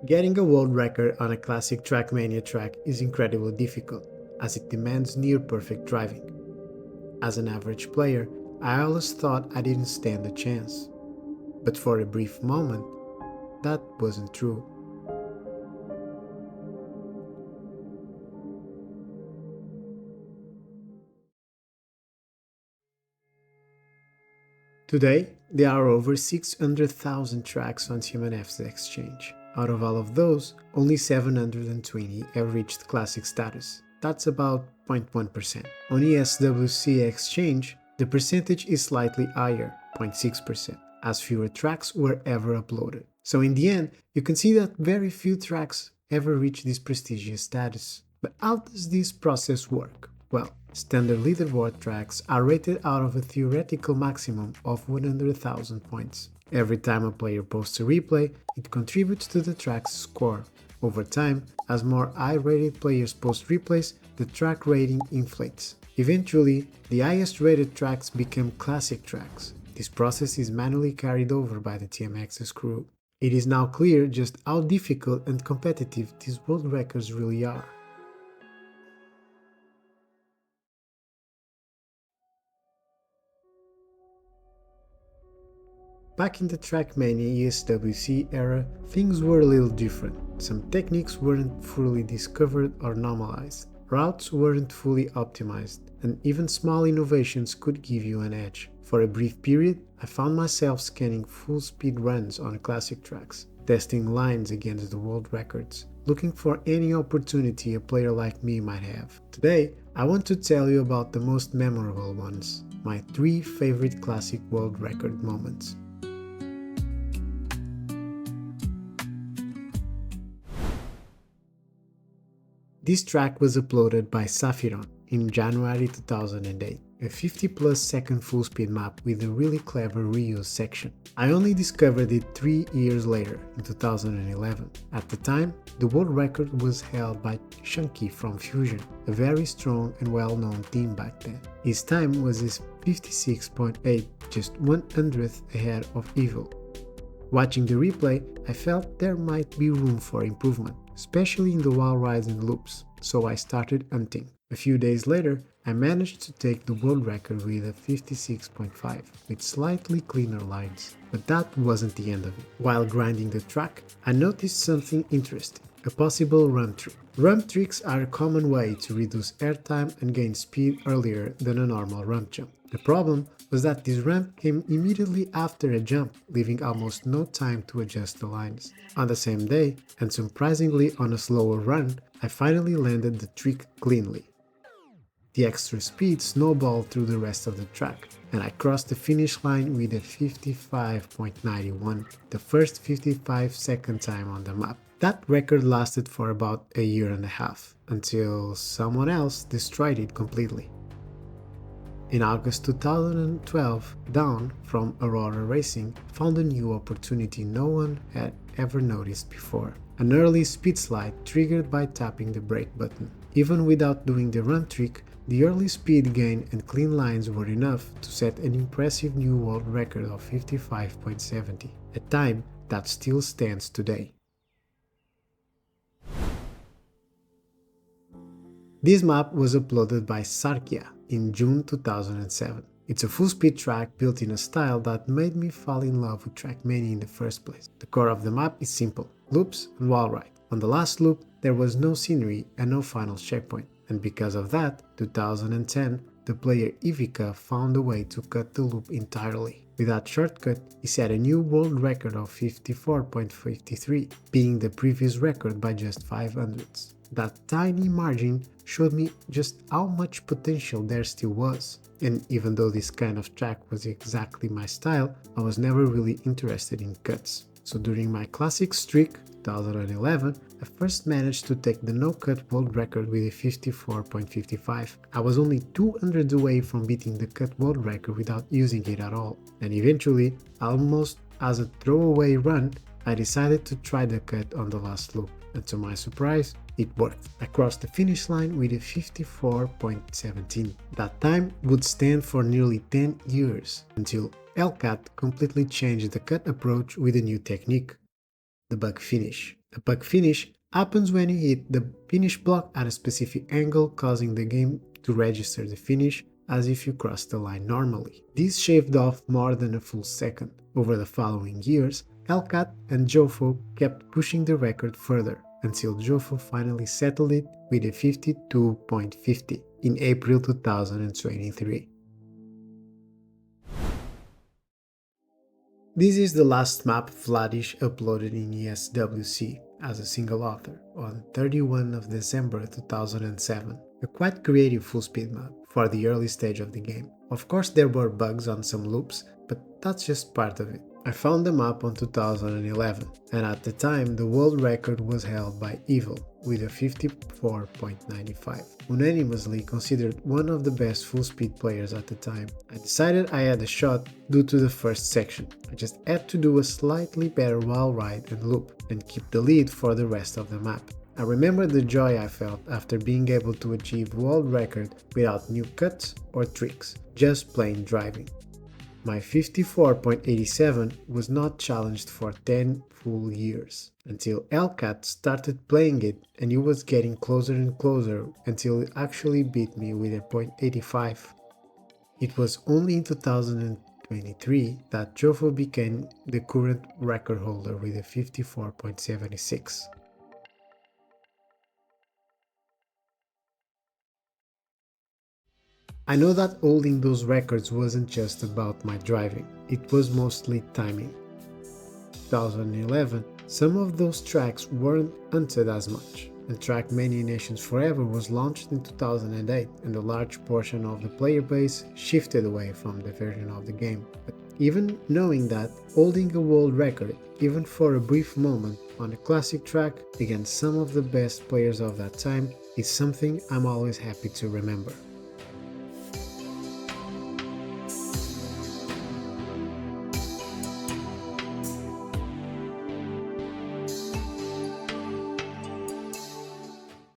Getting a world record on a classic Trackmania track is incredibly difficult, as it demands near-perfect driving. As an average player, I always thought I didn't stand a chance. But for a brief moment, that wasn't true. Today, there are over 600,000 tracks on TMNF's exchange. Out of all of those, only 720 have reached classic status. That's about 0.1%. On ESWC exchange, the percentage is slightly higher, 0.6%, as fewer tracks were ever uploaded. So in the end, you can see that very few tracks ever reach this prestigious status. But how does this process work? Well, standard leaderboard tracks are rated out of a theoretical maximum of 100,000 points. Every time a player posts a replay, it contributes to the track's score. Over time, as more high-rated players post replays, the track rating inflates. Eventually, the highest rated tracks become classic tracks. This process is manually carried over by the TMX's crew. It is now clear just how difficult and competitive these world records really are. Back in the Trackmania ESWC era, things were a little different. Some techniques weren't fully discovered or normalized, routes weren't fully optimized, and even small innovations could give you an edge. For a brief period, I found myself scanning full-speed runs on classic tracks, testing lines against the world records, looking for any opportunity a player like me might have. Today, I want to tell you about the most memorable ones, my 3 favorite classic world record moments. This track was uploaded by Safiron in January 2008, a 50+ second full-speed map with a really clever reuse section. I only discovered it 3 years later, in 2011. At the time, the world record was held by Chunky from Fusion, a very strong and well-known team back then. His time was 56.8, just 1/100th ahead of Evil. Watching the replay, I felt there might be room for improvement, especially in the wall rides and loops, so I started hunting. A few days later, I managed to take the world record with a 56.5, with slightly cleaner lines. But that wasn't the end of it. While grinding the track, I noticed something interesting, a possible rump trick. Rump tricks are a common way to reduce airtime and gain speed earlier than a normal rump jump. The problem was that this ramp came immediately after a jump, leaving almost no time to adjust the lines. On the same day, and surprisingly on a slower run, I finally landed the trick cleanly. The extra speed snowballed through the rest of the track, and I crossed the finish line with a 55.91, the first 55-second time on the map. That record lasted for about a year and a half, until someone else destroyed it completely. In August 2012, Dawn from Aurora Racing found a new opportunity no one had ever noticed before. An early speed slide triggered by tapping the brake button. Even without doing the run trick, the early speed gain and clean lines were enough to set an impressive new world record of 55.70, a time that still stands today. This map was uploaded by Sarkia in June 2007. It's a full-speed track built in a style that made me fall in love with Trackmania in the first place. The core of the map is simple, loops and wall ride. On the last loop, there was no scenery and no final checkpoint, and because of that, 2010, the player Ivica found a way to cut the loop entirely. With that shortcut, he set a new world record of 54.53, beating the previous record by just 5/100ths. That tiny margin showed me just how much potential there still was. And even though this kind of track was exactly my style, I was never really interested in cuts. So during my classic streak, 2011, I first managed to take the no-cut world record with a 54.55. I was only 200 away from beating the cut world record without using it at all. And eventually, almost as a throwaway run, I decided to try the cut on the last loop. And to my surprise, it worked. I crossed the finish line with a 54.17. That time would stand for nearly 10 years, until Hellcat completely changed the cut approach with a new technique, the bug finish. A puck finish happens when you hit the finish block at a specific angle, causing the game to register the finish as if you crossed the line normally. This shaved off more than a full second. Over the following years, Hellcat and Jofo kept pushing the record further, until Jofo finally settled it with a 52.50 in April 2023. This is the last map Vladish uploaded in ESWC as a single author on 31 of December 2007, a quite creative full-speed map for the early stage of the game. Of course there were bugs on some loops, but that's just part of it. I found the map on 2011, and at the time the world record was held by Evil with a 54.95. Unanimously considered one of the best full-speed players at the time. I decided I had a shot due to the first section. I just had to do a slightly better wall ride and loop, and keep the lead for the rest of the map. I remember the joy I felt after being able to achieve world record without new cuts or tricks, just plain driving. My 54.87 was not challenged for 10 full years, until Hellcat started playing it, and he was getting closer and closer until it actually beat me with a .85. It was only in 2023 that Jofo became the current record holder with a 54.76. I know that holding those records wasn't just about my driving, it was mostly timing. 2011, some of those tracks weren't hunted as much, and Trackmania Nations Forever was launched in 2008, and a large portion of the player base shifted away from the version of the game. But even knowing that, holding a world record, even for a brief moment, on a classic track against some of the best players of that time is something I'm always happy to remember.